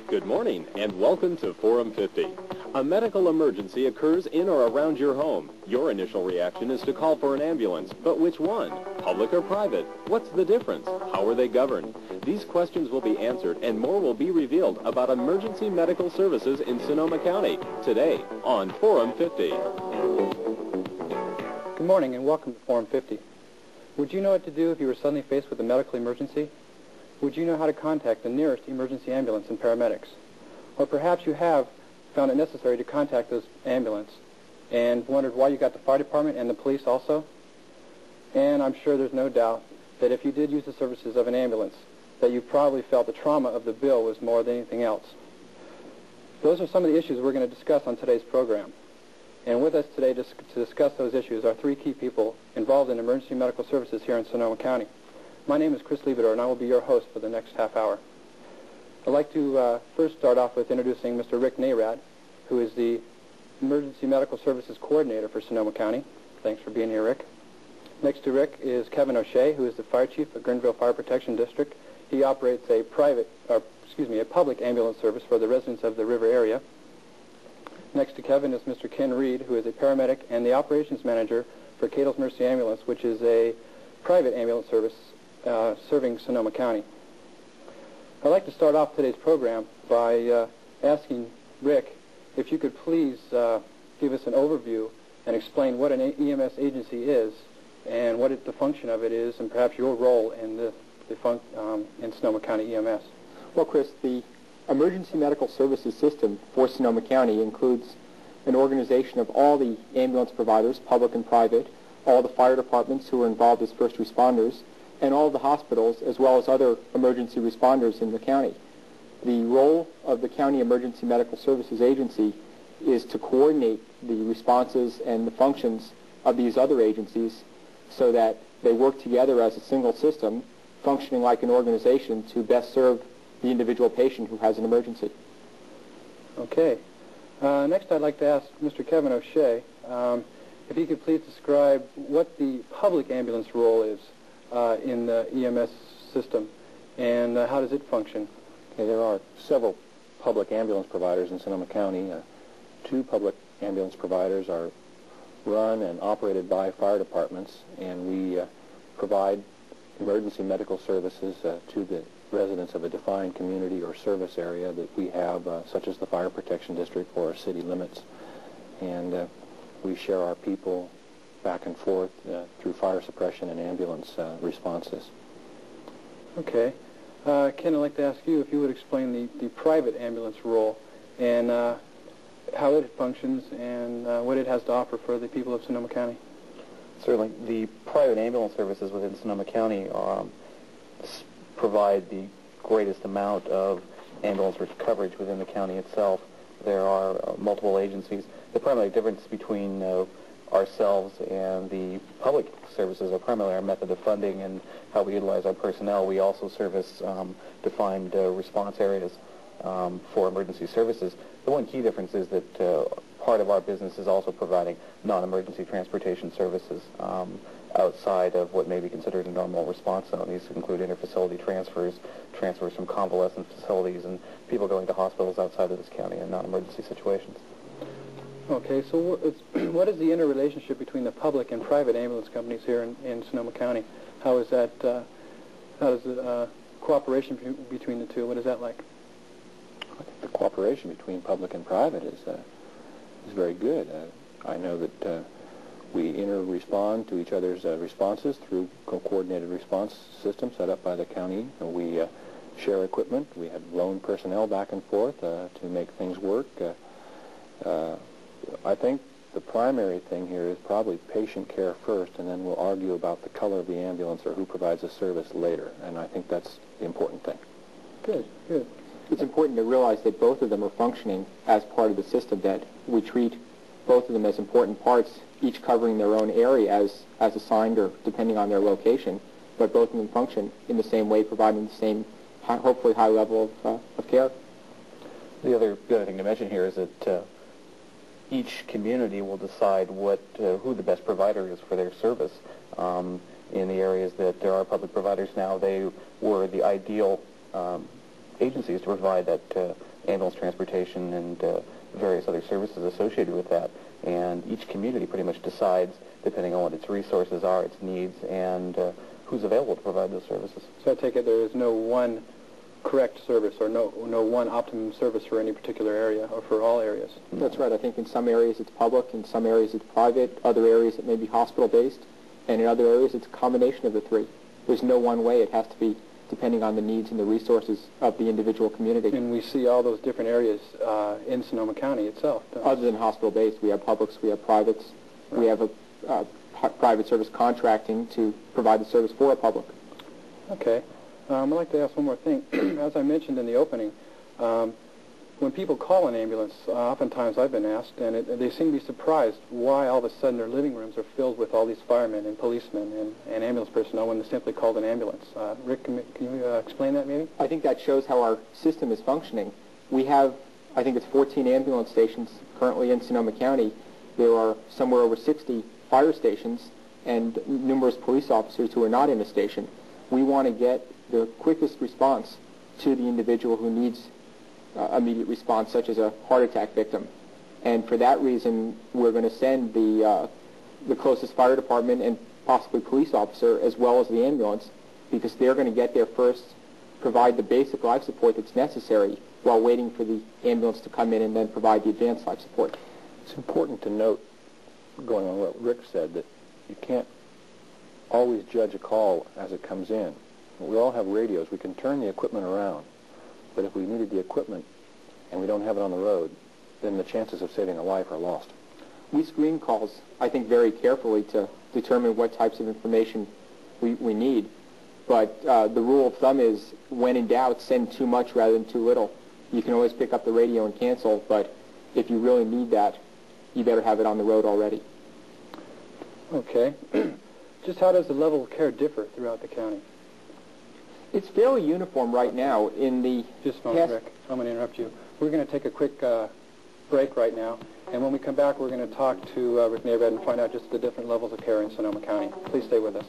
Good morning and welcome to Forum 50. A medical emergency occurs in or around your home. Your initial reaction is to call for an ambulance, but which one? Public or private? What's the difference? How are they governed? These questions will be answered and more will be revealed about emergency medical services in Sonoma County today on Forum 50. Good morning and welcome to Forum 50. Would you know what to do if you were suddenly faced with a medical emergency? Would you know how to contact the nearest emergency ambulance and paramedics? Or perhaps you have found it necessary to contact those ambulance and wondered why you got the fire department and the police also? And I'm sure there's no doubt that if you did use the services of an ambulance, that you probably felt the trauma of the bill was more than anything else. Those are some of the issues we're going to discuss on today's program. And with us today to discuss those issues are three key people involved in emergency medical services here in Sonoma County. My name is Chris Liebedor, and I will be your host for the next half hour. I'd like to first start off with introducing Mr. Rick Nayrad, who is the Emergency Medical Services Coordinator for Sonoma County. Thanks for being here, Rick. Next to Rick is Kevin O'Shea, who is the Fire Chief of Guerneville Fire Protection District. He operates a public ambulance service for the residents of the river area. Next to Kevin is Mr. Ken Reed, who is a paramedic and the operations manager for Cato's Mercy Ambulance, which is a private ambulance service serving Sonoma County. I'd like to start off today's program by asking Rick if you could please give us an overview and explain what an EMS agency is and what the function of it is, and perhaps your role in in Sonoma County EMS. Well, Chris, the Emergency Medical Services System for Sonoma County includes an organization of all the ambulance providers, public and private, all the fire departments who are involved as first responders, and all the hospitals, as well as other emergency responders in the county. The role of the County Emergency Medical Services Agency is to coordinate the responses and the functions of these other agencies so that they work together as a single system, functioning like an organization to best serve the individual patient who has an emergency. Okay. Next, I'd like to ask Mr. Kevin O'Shea if he could please describe what the public ambulance role is in the EMS system, and how does it function? Okay, there are several public ambulance providers in Sonoma County. Two public ambulance providers are run and operated by fire departments, and we provide emergency medical services to the residents of a defined community or service area that we have, such as the Fire Protection District or our city limits. And we share our people back and forth through fire suppression and ambulance responses. Okay. Ken, I'd like to ask you if you would explain the private ambulance role and how it functions and what it has to offer for the people of Sonoma County. Certainly. The private ambulance services within Sonoma County provide the greatest amount of ambulance coverage within the county itself. There are multiple agencies. The primary difference between ourselves and the public services are primarily our method of funding and how we utilize our personnel. We also service defined response areas for emergency services. The one key difference is that part of our business is also providing non-emergency transportation services outside of what may be considered a normal response zone. These include interfacility transfers from convalescent facilities, and people going to hospitals outside of this county in non-emergency situations. Okay, so what is the interrelationship between the public and private ambulance companies here in Sonoma County? How is that? How does the cooperation between the two? What is that like? The cooperation between public and private is very good. I know that we inter-respond to each other's responses through coordinated response systems set up by the county. We share equipment. We have loan personnel back and forth to make things work. I think the primary thing here is probably patient care first, and then we'll argue about the color of the ambulance or who provides the service later, and I think that's the important thing. Good, good. It's important to realize that both of them are functioning as part of the system, that we treat both of them as important parts, each covering their own area as assigned or depending on their location, but both of them function in the same way, providing the same, hopefully, high level of care. The other thing to mention here is that each community will decide who the best provider is for their service. In the areas that there are public providers now, they were the ideal agencies to provide that ambulance transportation and various other services associated with that. And each community pretty much decides, depending on what its resources are, its needs, and who's available to provide those services. So I take it there is no one correct service or no one optimum service for any particular area or for all areas. That's right. I think in some areas it's public, in some areas it's private, other areas it may be hospital-based, and in other areas it's a combination of the three. There's no one way. It has to be depending on the needs and the resources of the individual community. And we see all those different areas in Sonoma County itself. Other than hospital-based, we have publics, we have privates, we have a private service contracting to provide the service for a public. Okay. I'd like to ask one more thing. As I mentioned in the opening, when people call an ambulance, oftentimes I've been asked, and they seem to be surprised why all of a sudden their living rooms are filled with all these firemen and policemen and ambulance personnel when they're simply called an ambulance. Rick, can you explain that maybe? I think that shows how our system is functioning. We have, I think it's 14 ambulance stations currently in Sonoma County. There are somewhere over 60 fire stations and numerous police officers who are not in a station. We want to get the quickest response to the individual who needs immediate response, such as a heart attack victim. And for that reason, we're going to send the closest fire department and possibly police officer as well as the ambulance, because they're going to get there first, provide the basic life support that's necessary while waiting for the ambulance to come in and then provide the advanced life support. It's important to note, going on what Rick said, that you can't always judge a call as it comes in. We all have radios. We can turn the equipment around. But if we needed the equipment and we don't have it on the road, then the chances of saving a life are lost. We screen calls, I think, very carefully to determine what types of information we need. But the rule of thumb is, when in doubt, send too much rather than too little. You can always pick up the radio and cancel, but if you really need that, you better have it on the road already. Okay. Just how does the level of care differ throughout the county? It's fairly uniform right now. In the Just a moment, Rick. I'm going to interrupt you. We're going to take a quick break right now, and when we come back, we're going to talk to Rick Nabrad and find out just the different levels of care in Sonoma County. Please stay with us.